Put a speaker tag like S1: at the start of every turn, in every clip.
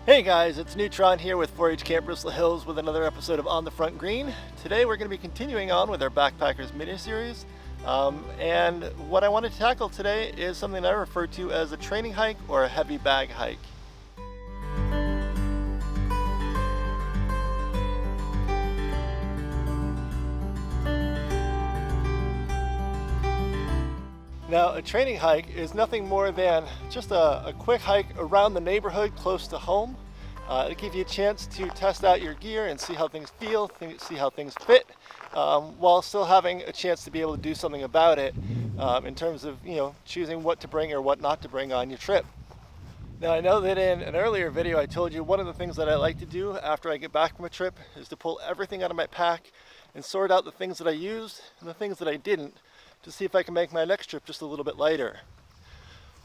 S1: Hey guys, it's Neutron here with 4-H Camp Bristol Hills with another episode of On the Front Green. Today we're going to be continuing on with our Backpackers mini-series. And what I want to tackle today is something I refer to as a training hike or a heavy bag hike. Now, a training hike is nothing more than just a quick hike around the neighborhood close to home. It'll give you a chance to test out your gear and see how things feel, see how things fit, while still having a chance to be able to do something about it in terms of, choosing what to bring or what not to bring on your trip. Now, I know that in an earlier video I told you one of the things that I like to do after I get back from a trip is to pull everything out of my pack and sort out the things that I used and the things that I didn't, to see if I can make my next trip just a little bit lighter.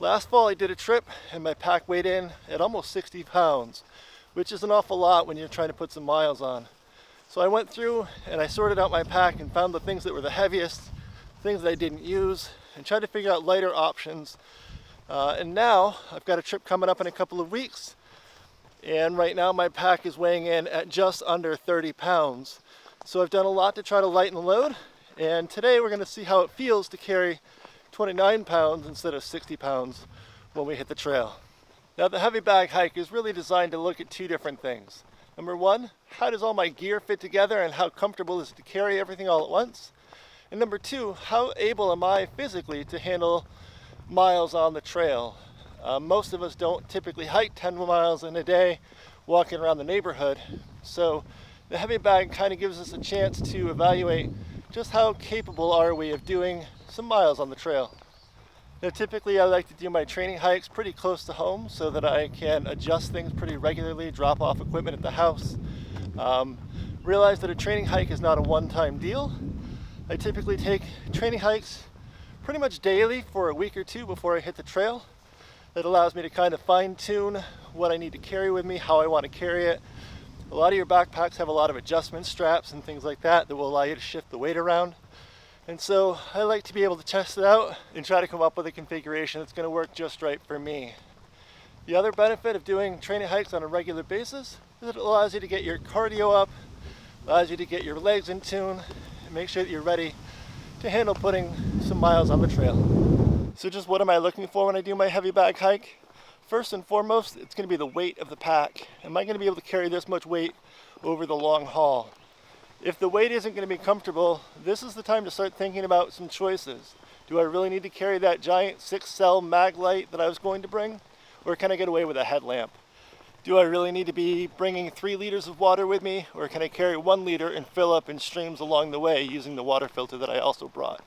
S1: Last fall I did a trip and my pack weighed in at almost 60 pounds, which is an awful lot when you're trying to put some miles on. So I went through and I sorted out my pack and found the things that were the heaviest, things that I didn't use, and tried to figure out lighter options. And now I've got a trip coming up in a couple of weeks, and right now my pack is weighing in at just under 30 pounds. So I've done a lot to try to lighten the load. And today we're going to see how it feels to carry 29 pounds instead of 60 pounds when we hit the trail. Now, the heavy bag hike is really designed to look at two different things. Number one, how does all my gear fit together and how comfortable is it to carry everything all at once? And number two, how able am I physically to handle miles on the trail? Most of us don't typically hike 10 miles in a day walking around the neighborhood. So the heavy bag kind of gives us a chance to evaluate just how capable are we of doing some miles on the trail. Now, typically I like to do my training hikes pretty close to home so that I can adjust things pretty regularly, drop off equipment at the house. Realize that a training hike is not a one-time deal. I typically take training hikes pretty much daily for a week or two before I hit the trail. That allows me to kind of fine-tune what I need to carry with me, how I want to carry it. A lot of your backpacks have a lot of adjustment straps and things like that will allow you to shift the weight around. And so I like to be able to test it out and try to come up with a configuration that's going to work just right for me. The other benefit of doing training hikes on a regular basis is it allows you to get your cardio up, allows you to get your legs in tune, and make sure that you're ready to handle putting some miles on the trail. So just what am I looking for when I do my heavy bag hike? First and foremost, it's going to be the weight of the pack. Am I going to be able to carry this much weight over the long haul? If the weight isn't going to be comfortable, this is the time to start thinking about some choices. Do I really need to carry that giant 6-cell mag light that I was going to bring? Or can I get away with a headlamp? Do I really need to be bringing 3 liters of water with me? Or can I carry 1 liter and fill up in streams along the way using the water filter that I also brought?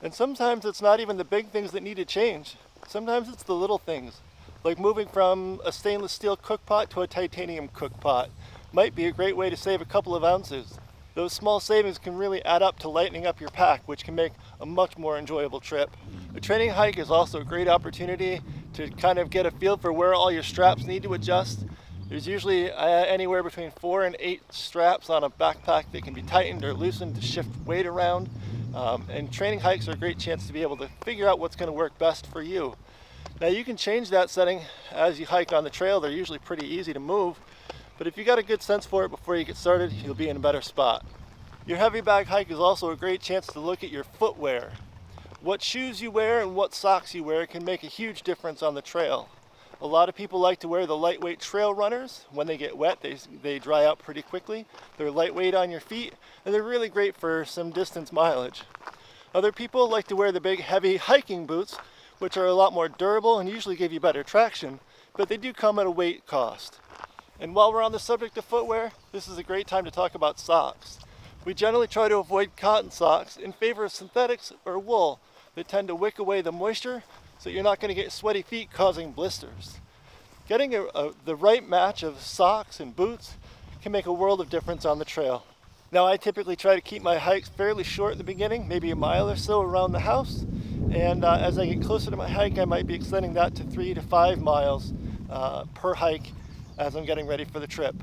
S1: And sometimes it's not even the big things that need to change. Sometimes it's the little things. Like moving from a stainless steel cook pot to a titanium cook pot might be a great way to save a couple of ounces. Those small savings can really add up to lightening up your pack, which can make a much more enjoyable trip. A training hike is also a great opportunity to kind of get a feel for where all your straps need to adjust. There's usually anywhere between 4 and 8 straps on a backpack that can be tightened or loosened to shift weight around. And training hikes are a great chance to be able to figure out what's going to work best for you. Now, you can change that setting as you hike on the trail. They're usually pretty easy to move, but if you got a good sense for it before you get started, you'll be in a better spot. Your heavy bag hike is also a great chance to look at your footwear. What shoes you wear and what socks you wear can make a huge difference on the trail. A lot of people like to wear the lightweight trail runners. When they get wet, they dry out pretty quickly. They're lightweight on your feet, and they're really great for some distance mileage. Other people like to wear the big heavy hiking boots, which are a lot more durable and usually give you better traction, but they do come at a weight cost. And while we're on the subject of footwear, this is a great time to talk about socks. We generally try to avoid cotton socks in favor of synthetics or wool that tend to wick away the moisture so you're not going to get sweaty feet causing blisters. Getting the right match of socks and boots can make a world of difference on the trail. Now, I typically try to keep my hikes fairly short in the beginning, maybe a mile or so around the house. And as I get closer to my hike, I might be extending that to 3 to 5 miles per hike as I'm getting ready for the trip.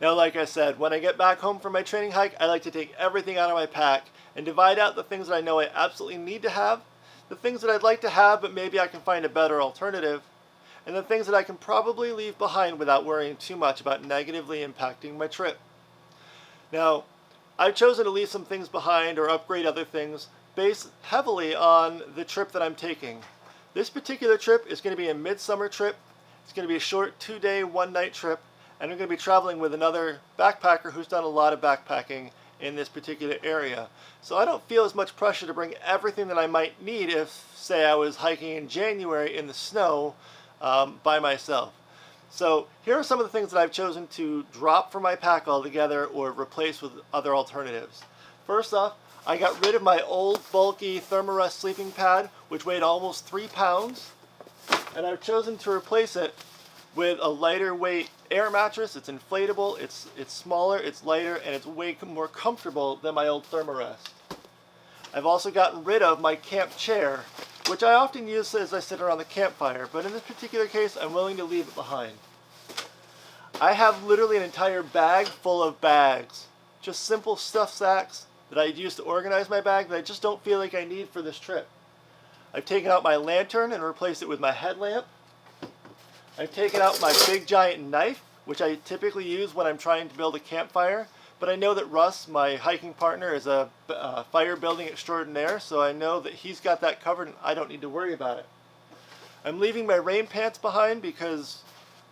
S1: Now, like I said, when I get back home from my training hike, I like to take everything out of my pack and divide out the things that I know I absolutely need to have, the things that I'd like to have but maybe I can find a better alternative, and the things that I can probably leave behind without worrying too much about negatively impacting my trip. Now, I've chosen to leave some things behind or upgrade other things based heavily on the trip that I'm taking. This particular trip is going to be a midsummer trip. It's going to be a short 2-day, 1-night trip, and I'm going to be traveling with another backpacker who's done a lot of backpacking in this particular area. So I don't feel as much pressure to bring everything that I might need if, say, I was hiking in January in the snow by myself. So here are some of the things that I've chosen to drop from my pack altogether or replace with other alternatives. First off, I got rid of my old bulky Thermarest sleeping pad, which weighed almost 3 pounds, and I've chosen to replace it with a lighter weight air mattress. It's inflatable, it's smaller, it's lighter, and it's way more comfortable than my old Thermarest. I've also gotten rid of my camp chair, which I often use as I sit around the campfire, but in this particular case, I'm willing to leave it behind. I have literally an entire bag full of bags, just simple stuff sacks that I use to organize my bag that I just don't feel like I need for this trip. I've taken out my lantern and replaced it with my headlamp. I've taken out my big giant knife, which I typically use when I'm trying to build a campfire, but I know that Russ, my hiking partner, is a fire building extraordinaire, so I know that he's got that covered and I don't need to worry about it. I'm leaving my rain pants behind because,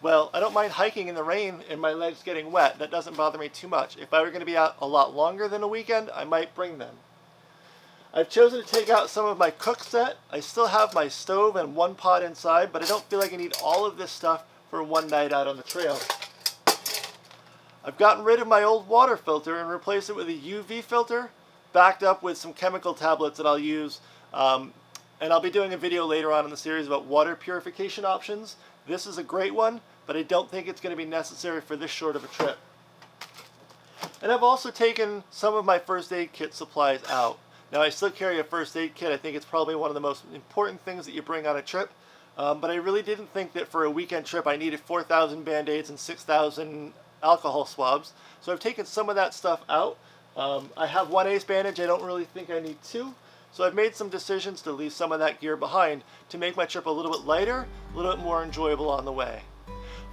S1: well, I don't mind hiking in the rain and my legs getting wet. That doesn't bother me too much. If I were going to be out a lot longer than a weekend, I might bring them. I've chosen to take out some of my cook set. I still have my stove and one pot inside, but I don't feel like I need all of this stuff for one night out on the trail. I've gotten rid of my old water filter and replaced it with a UV filter, backed up with some chemical tablets that I'll use. And I'll be doing a video later on in the series about water purification options. This is a great one, but I don't think it's going to be necessary for this short of a trip. And I've also taken some of my first aid kit supplies out. Now, I still carry a first aid kit. I think it's probably one of the most important things that you bring on a trip. But I really didn't think that for a weekend trip I needed 4,000 Band-Aids and 6,000 alcohol swabs. So I've taken some of that stuff out. I have one ace bandage. I don't really think I need 2. So I've made some decisions to leave some of that gear behind to make my trip a little bit lighter, a little bit more enjoyable on the way.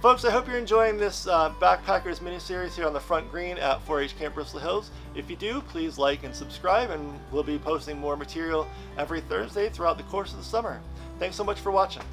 S1: Folks, I hope you're enjoying this Backpackers mini-series here on the front green at 4-H Camp Bristol Hills. If you do, please like and subscribe, and we'll be posting more material every Thursday throughout the course of the summer. Thanks so much for watching.